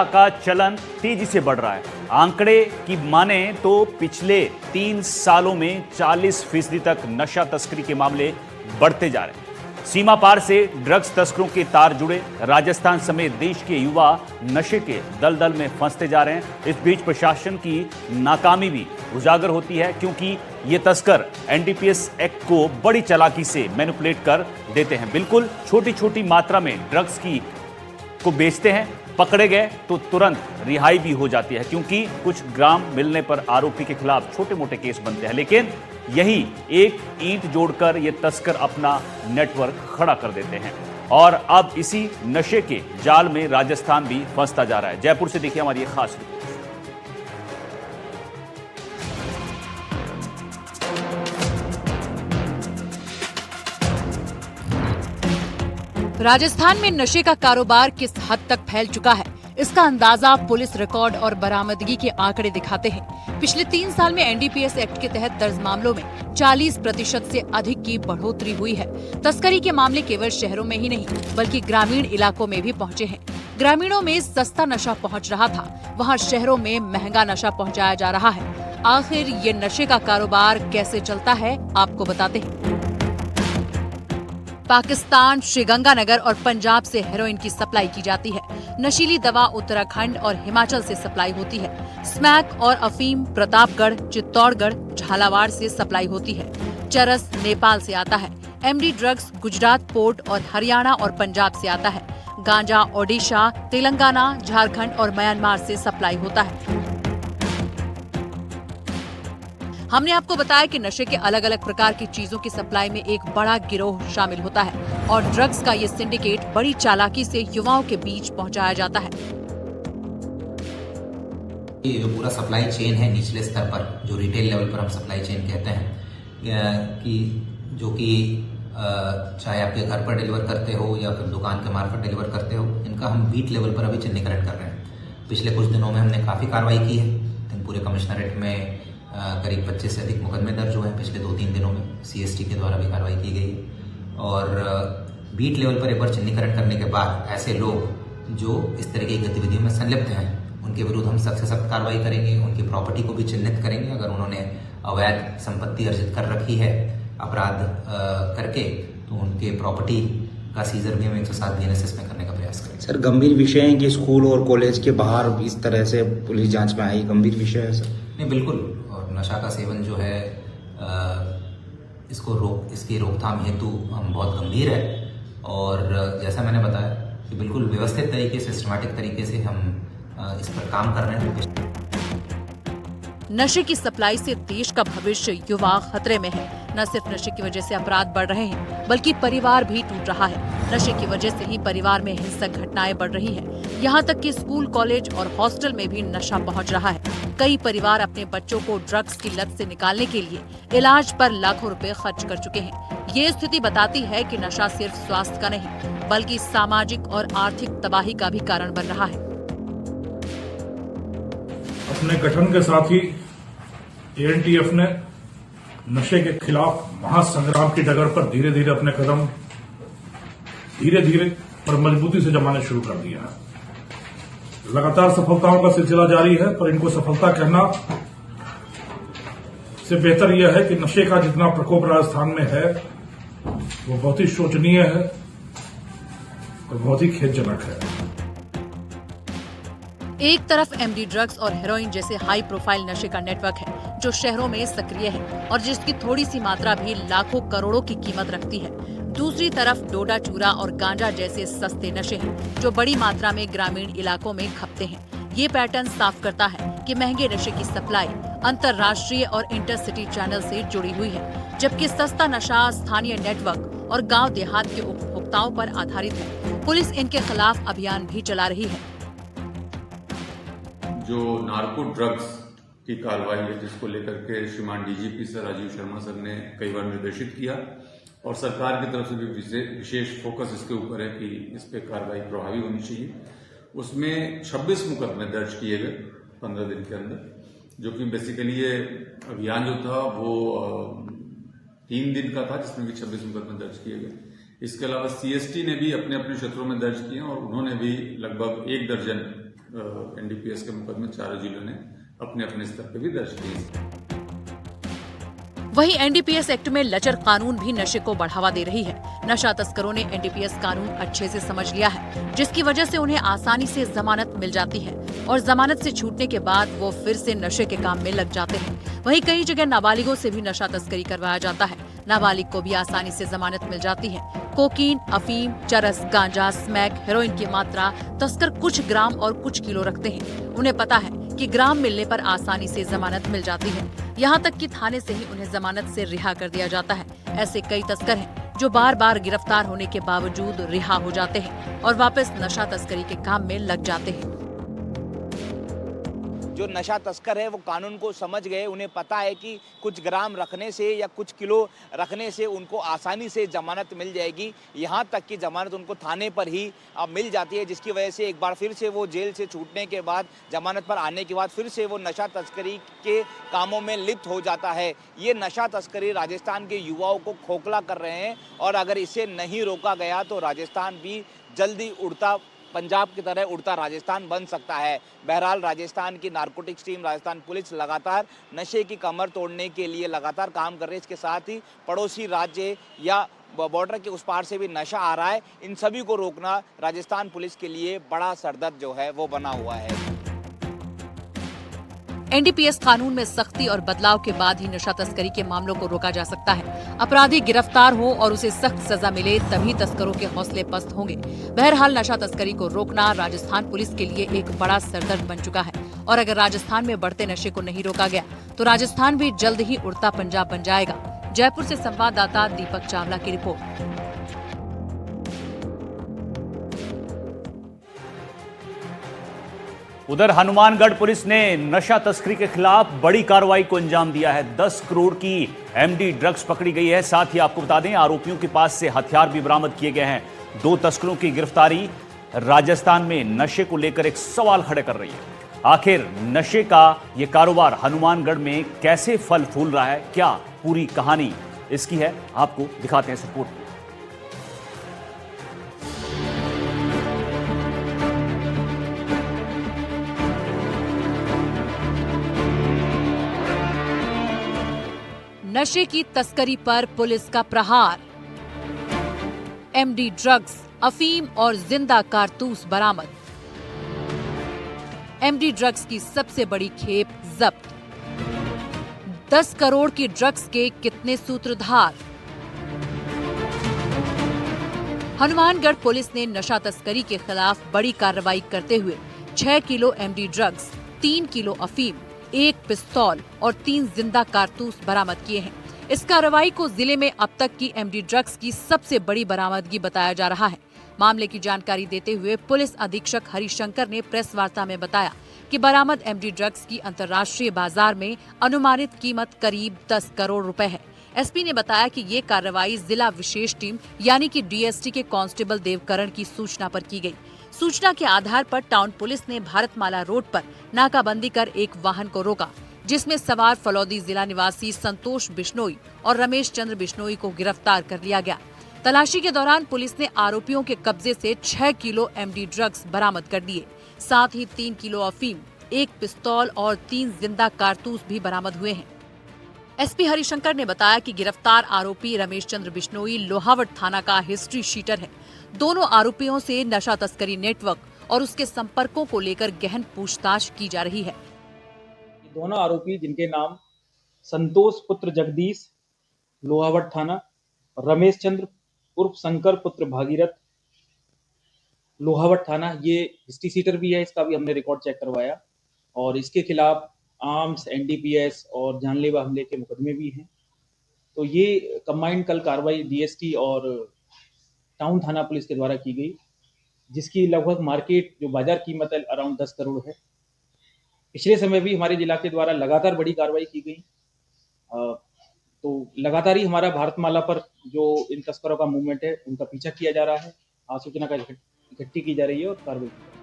का चलन तेजी से बढ़ रहा है। आंकड़े की माने तो पिछले 3 सालों में 40% तक नशा तस्करी के मामले बढ़ते जा रहे हैं। सीमा पार से ड्रग्स तस्करों के तार जुड़े। राजस्थान समेत देश के युवा नशे के दलदल में फंसते जा रहे हैं। इस बीच प्रशासन की नाकामी भी उजागर होती है, क्योंकि ये तस्कर एनडीपीएस एक्ट को बड़ी चालाकी से मैनिपुलेट कर देते हैं। बिल्कुल छोटी छोटी मात्रा में ड्रग्स को बेचते हैं। पकड़े गए तो तुरंत रिहाई भी हो जाती है, क्योंकि कुछ ग्राम मिलने पर आरोपी के खिलाफ छोटे मोटे केस बनते हैं। लेकिन यही एक ईंट जोड़कर ये तस्कर अपना नेटवर्क खड़ा कर देते हैं। और अब इसी नशे के जाल में राजस्थान भी फंसता जा रहा है। जयपुर से देखिए हमारी ये खास रिपोर्ट। राजस्थान में नशे का कारोबार किस हद तक फैल चुका है, इसका अंदाजा पुलिस रिकॉर्ड और बरामदगी के आंकड़े दिखाते हैं। पिछले 3 साल में एनडीपीएस एक्ट के तहत दर्ज मामलों में 40% से अधिक की बढ़ोतरी हुई है। तस्करी के मामले केवल शहरों में ही नहीं, बल्कि ग्रामीण इलाकों में भी पहुंचे हैं। ग्रामीणों में सस्ता नशा पहुंच रहा था, वहां शहरों में महंगा नशा पहुंचाया जा रहा है। आखिर ये नशे का कारोबार कैसे चलता है, आपको बताते हैं। पाकिस्तान, श्रीगंगानगर और पंजाब से हेरोइन की सप्लाई की जाती है। नशीली दवा उत्तराखंड और हिमाचल से सप्लाई होती है। स्मैक और अफीम प्रतापगढ़, चित्तौड़गढ़, झालावाड़ से सप्लाई होती है। चरस नेपाल से आता है। एमडी ड्रग्स गुजरात, पोर्ट और हरियाणा और पंजाब से आता है। गांजा ओडिशा, तेलंगाना, झारखंड और म्यांमार से सप्लाई होता है। हमने आपको बताया कि नशे के अलग अलग प्रकार की चीजों की सप्लाई में एक बड़ा गिरोह शामिल होता है और ड्रग्स का ये सिंडिकेट बड़ी चालाकी से युवाओं के बीच पहुंचाया जाता है। ये जो पूरा सप्लाई चेन है निचले स्तर पर, जो रिटेल लेवल पर हम सप्लाई चेन कहते हैं, कि जो कि चाहे आपके घर पर डिलीवर करते हो या फिर दुकान के मार्फत डिलीवर करते हो, इनका हम बीट लेवल पर अभी चिन्हीकरण कर रहे हैं। पिछले कुछ दिनों में हमने काफी कार्रवाई की है। पूरे कमिश्नरेट में करीब 25 से अधिक मुकदमे दर्ज हुए हैं पिछले 2-3 दिनों में। सीएसटी के द्वारा भी कार्रवाई की गई और बीट लेवल पर एक बार चिन्हीकरण करने के बाद ऐसे लोग जो इस तरह की गतिविधियों में संलिप्त हैं, उनके विरुद्ध हम सख्त से सख्त कार्रवाई करेंगे। उनकी प्रॉपर्टी को भी चिन्हित करेंगे। अगर उन्होंने अवैध संपत्ति अर्जित कर रखी है अपराध करके, तो उनके प्रॉपर्टी का सीजर भी हम 107 BNSS में करने का प्रयास करेंगे। सर, गंभीर विषय है कि स्कूल और कॉलेज के बाहर इस तरह से पुलिस जांच में आई, गंभीर विषय है सर? नहीं, बिल्कुल। और नशा का सेवन जो है इसकी रोकथाम हेतु हम बहुत गंभीर है। और जैसा मैंने बताया कि बिल्कुल व्यवस्थित तरीके, सिस्टमैटिक तरीके से हम इस पर काम कर रहे हैं। नशे की सप्लाई से देश का भविष्य, युवा खतरे में है। न सिर्फ नशे की वजह से अपराध बढ़ रहे हैं, बल्कि परिवार भी टूट रहा है। नशे की वजह से ही परिवार में हिंसक घटनाएं बढ़ रही हैं। यहाँ तक कि स्कूल, कॉलेज और हॉस्टल में भी नशा पहुँच रहा है। कई परिवार अपने बच्चों को ड्रग्स की लत से निकालने के लिए इलाज पर लाखों रुपए खर्च कर चुके हैं। ये स्थिति बताती है कि नशा सिर्फ स्वास्थ्य का नहीं, बल्कि सामाजिक और आर्थिक तबाही का भी कारण बन रहा है। अपने गठन के साथ ही एएनटीएफ ने नशे के खिलाफ महासंग्राम की डगर पर धीरे धीरे अपने कदम पर मजबूती से जमाने शुरू कर दिया है। लगातार सफलताओं का सिलसिला जारी है, पर इनको सफलता कहना से बेहतर यह है कि नशे का जितना प्रकोप राजस्थान में है वो बहुत ही शोचनीय है और बहुत ही खेदजनक है। एक तरफ एमडी ड्रग्स और हेरोइन जैसे हाई प्रोफाइल नशे का नेटवर्क है जो शहरों में सक्रिय है और जिसकी थोड़ी सी मात्रा भी लाखों करोड़ों की कीमत रखती है। दूसरी तरफ डोडा चूरा और गांजा जैसे सस्ते नशे हैं जो बड़ी मात्रा में ग्रामीण इलाकों में खपते हैं। ये पैटर्न साफ करता है कि महंगे नशे की सप्लाई अंतर्राष्ट्रीय और इंटरसिटी चैनल से जुड़ी हुई है, जबकि सस्ता नशा स्थानीय नेटवर्क और गांव देहात के उपभोक्ताओं पर आधारित है। पुलिस इनके खिलाफ अभियान भी चला रही है। जो नार्को ड्रग्स की कार्रवाई है, जिसको लेकर के श्रीमान DGP sir Rajiv Sharma sir ने कई बार निर्देशित किया और सरकार की तरफ से भी विशेष फोकस इसके ऊपर है कि इस पे कार्रवाई प्रभावी होनी चाहिए। उसमें 26 मुकदमे दर्ज किए गए 15 दिन के अंदर, जो कि बेसिकली ये अभियान जो था वो 3 दिन का था, जिसमें भी 26 मुकदमे दर्ज किए गए। इसके अलावा सीएसटी ने भी अपने अपने क्षेत्रों में दर्ज किए और उन्होंने भी लगभग 1 दर्जन एनडीपीएस के मुकदमे चारों जिलों ने अपने अपने स्तर पर भी दर्ज किए। वहीं एनडीपीएस एक्ट में लचर कानून भी नशे को बढ़ावा दे रही है। नशा तस्करों ने एनडीपीएस कानून अच्छे से समझ लिया है, जिसकी वजह से उन्हें आसानी से जमानत मिल जाती है और जमानत से छूटने के बाद वो फिर से नशे के काम में लग जाते हैं। वहीं कई जगह नाबालिगों से भी नशा तस्करी करवाया जाता है। नाबालिग को भी आसानी से जमानत मिल जाती है। कोकीन, अफीम, चरस, गांजा, स्मैक, हेरोइन की मात्रा तस्कर कुछ ग्राम और कुछ किलो रखते हैं। उन्हें पता है कि ग्राम मिलने पर आसानी से जमानत मिल जाती है। यहाँ तक कि थाने से ही उन्हें जमानत से रिहा कर दिया जाता है। ऐसे कई तस्कर हैं जो बार बार गिरफ्तार होने के बावजूद रिहा हो जाते हैं और वापस नशा तस्करी के काम में लग जाते हैं। जो नशा तस्कर है वो कानून को समझ गए, उन्हें पता है कि कुछ ग्राम रखने से या कुछ किलो रखने से उनको आसानी से जमानत मिल जाएगी। यहाँ तक कि जमानत उनको थाने पर ही मिल जाती है, जिसकी वजह से एक बार फिर से वो जेल से छूटने के बाद, जमानत पर आने के बाद फिर से वो नशा तस्करी के कामों में लिप्त हो जाता है। ये नशा तस्करी राजस्थान के युवाओं को खोखला कर रहे हैं और अगर इसे नहीं रोका गया तो राजस्थान भी जल्दी उड़ता पंजाब की तरह उड़ता राजस्थान बन सकता है। बहरहाल राजस्थान की नारकोटिक्स टीम, राजस्थान पुलिस लगातार नशे की कमर तोड़ने के लिए लगातार काम कर रही है। इसके साथ ही पड़ोसी राज्य या बॉर्डर के उस पार से भी नशा आ रहा है। इन सभी को रोकना राजस्थान पुलिस के लिए बड़ा सरदर्द जो है वो बना हुआ है। एनडीपीएस कानून में सख्ती और बदलाव के बाद ही नशा तस्करी के मामलों को रोका जा सकता है। अपराधी गिरफ्तार हो और उसे सख्त सजा मिले तभी तस्करों के हौसले पस्त होंगे। बहरहाल नशा तस्करी को रोकना राजस्थान पुलिस के लिए एक बड़ा सरदर्द बन चुका है और अगर राजस्थान में बढ़ते नशे को नहीं रोका गया तो राजस्थान भी जल्द ही उड़ता पंजाब बन जाएगा। जयपुर से संवाददाता दीपक चावला की रिपोर्ट। उधर हनुमानगढ़ पुलिस ने नशा तस्करी के खिलाफ बड़ी कार्रवाई को अंजाम दिया है। 10 करोड़ की एमडी ड्रग्स पकड़ी गई है। साथ ही आपको बता दें आरोपियों के पास से हथियार भी बरामद किए गए हैं। 2 तस्करों की गिरफ्तारी राजस्थान में नशे को लेकर एक सवाल खड़े कर रही है। आखिर नशे का यह कारोबार हनुमानगढ़ में कैसे फल फूल रहा है, क्या पूरी कहानी इसकी है, आपको दिखाते हैं इस रिपोर्ट में। नशे की तस्करी पर पुलिस का प्रहार। एमडी ड्रग्स, अफीम और जिंदा कारतूस बरामद। एमडी ड्रग्स की सबसे बड़ी खेप जब्त। 10 करोड़ की ड्रग्स के कितने सूत्रधार। हनुमानगढ़ पुलिस ने नशा तस्करी के खिलाफ बड़ी कार्रवाई करते हुए 6 किलो एमडी ड्रग्स, 3 किलो अफीम, 1 पिस्तौल और 3 जिंदा कारतूस बरामद किए हैं। इस कार्रवाई को जिले में अब तक की एमडी ड्रग्स की सबसे बड़ी बरामदगी बताया जा रहा है। मामले की जानकारी देते हुए पुलिस अधीक्षक हरिशंकर ने प्रेस वार्ता में बताया कि बरामद एमडी ड्रग्स की अंतर्राष्ट्रीय बाजार में अनुमानित कीमत करीब 10 करोड़ रुपए है। एसपी ने बताया कि ये कार्रवाई जिला विशेष टीम यानी कि डीएसटी के कांस्टेबल देवकरण की सूचना पर की गई। सूचना के आधार पर टाउन पुलिस ने भारतमाला रोड पर नाकाबंदी कर एक वाहन को रोका, जिसमें सवार फलौदी जिला निवासी संतोष बिश्नोई और रमेश चंद्र बिश्नोई को गिरफ्तार कर लिया गया। तलाशी के दौरान पुलिस ने आरोपियों के कब्जे से 6 किलो एमडी ड्रग्स बरामद कर दिए। साथ ही 3 किलो अफीम, 1 पिस्तौल और 3 जिंदा कारतूस भी बरामद हुए हैं। एसपी हरिशंकर ने बताया कि गिरफ्तार आरोपी रमेश चंद्र बिश्नोई लोहावट थाना का हिस्ट्री शीटर है। दोनों आरोपियों से नशा तस्करी नेटवर्क और उसके संपर्कों को लेकर गहन पूछताछ की जा रही है। दोनों आरोपी जिनके नाम संतोष पुत्र जगदीश लोहावट थाना, रमेश चंद्र उर्फ शंकर पुत्र भागीरथ लोहावट थाना, ये हिस्ट्री शीटर भी है। इसका भी हमने रिकॉर्ड चेक करवाया और इसके खिलाफ आर्म्स, एनडीपीएस और जानलेवा हमले के मुकदमे भी हैं। तो ये कंबाइंड कल कार्रवाई डीएसटी और टाउन थाना पुलिस के द्वारा की गई, जिसकी लगभग मार्केट जो बाजार कीमत है अराउंड 10 करोड़ है। पिछले समय भी हमारे जिला के द्वारा लगातार बड़ी कार्रवाई की गई। तो लगातार ही हमारा भारतमाला पर जो इन तस्करों का मूवमेंट है उनका पीछा किया जा रहा है। सूचना का इकट्ठी की जा रही है और कार्रवाई की जा रही है।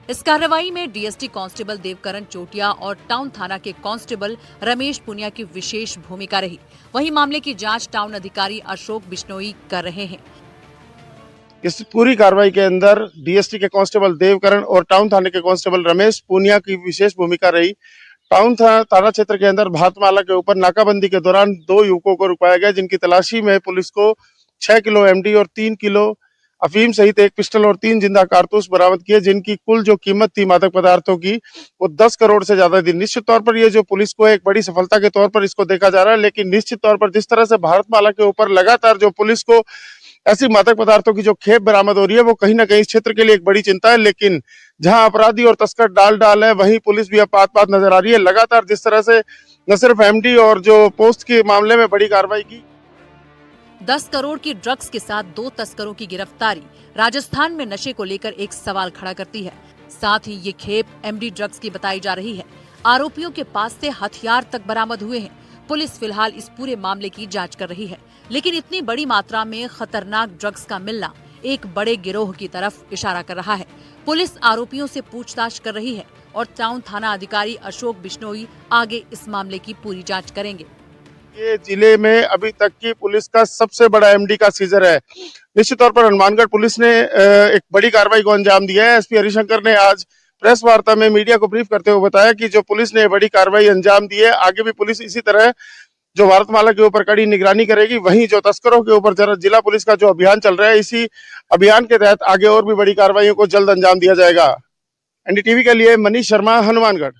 इस कार्रवाई में डीएसटी कांस्टेबल देवकरण चोटिया और टाउन थाना के कांस्टेबल रमेश पुनिया की विशेष भूमिका रही। वहीं मामले की जांच टाउन अधिकारी अशोक बिश्नोई कर रहे हैं। इस पूरी कार्रवाई के अंदर डीएसटी के कांस्टेबल देवकरण और टाउन थाने के कांस्टेबल रमेश पूनिया की विशेष भूमिका रही। टाउन थाना क्षेत्र के अंदर भारतमाला के ऊपर नाकाबंदी के दौरान 2 युवकों को रुकाया गया, जिनकी तलाशी में पुलिस को 6 किलो एमडी और 3 किलो अफीम सहित 1 पिस्टल और 3 जिंदा कारतूस बरामद किए, जिनकी कुल जो कीमत थी मादक पदार्थों की वो 10 करोड़ से ज्यादा थी। निश्चित तौर पर ये जो पुलिस को एक बड़ी सफलता के तौर पर इसको देखा जा रहा है, लेकिन निश्चित तौर पर जिस तरह से भारतमाला के ऊपर लगातार जो पुलिस को ऐसी मादक पदार्थों की जो खेप बरामद हो रही है, वो कहीं ना कहीं इस क्षेत्र के लिए एक बड़ी चिंता है। लेकिन जहां अपराधी और तस्कर डाल है, वहीं पुलिस भी अब पात नजर आ रही है। लगातार जिस तरह से न सिर्फ एमडी और जो पोस्ट के मामले में बड़ी कार्रवाई की, 10 करोड़ की ड्रग्स के साथ 2 तस्करों की गिरफ्तारी राजस्थान में नशे को लेकर एक सवाल खड़ा करती है। साथ ही ये खेप एमडी ड्रग्स की बताई जा रही है। आरोपियों के पास से हथियार तक बरामद हुए हैं। पुलिस फिलहाल इस पूरे मामले की जांच कर रही है, लेकिन इतनी बड़ी मात्रा में खतरनाक ड्रग्स का मिलना एक बड़े गिरोह की तरफ इशारा कर रहा है। पुलिस आरोपियों से पूछताछ कर रही है और टाउन थाना अधिकारी अशोक बिश्नोई आगे इस मामले की पूरी जांच करेंगे। ये जिले में अभी तक की पुलिस का सबसे बड़ा एमडी का सीजर है। निश्चित तौर पर हनुमानगढ़ पुलिस ने एक बड़ी कार्रवाई को अंजाम दिया है। एसपी हरिशंकर ने आज प्रेस वार्ता में मीडिया को ब्रीफ करते हुए बताया कि जो पुलिस ने बड़ी कार्रवाई अंजाम दी है, आगे भी पुलिस इसी तरह जो भारतमाला के ऊपर कड़ी निगरानी करेगी। वहीं जो तस्करों के ऊपर जिला पुलिस का जो अभियान चल रहा है, इसी अभियान के तहत आगे और भी बड़ी कार्रवाइयों को जल्द अंजाम दिया जाएगा। एनडीटीवी के लिए मनीष शर्मा, हनुमानगढ़।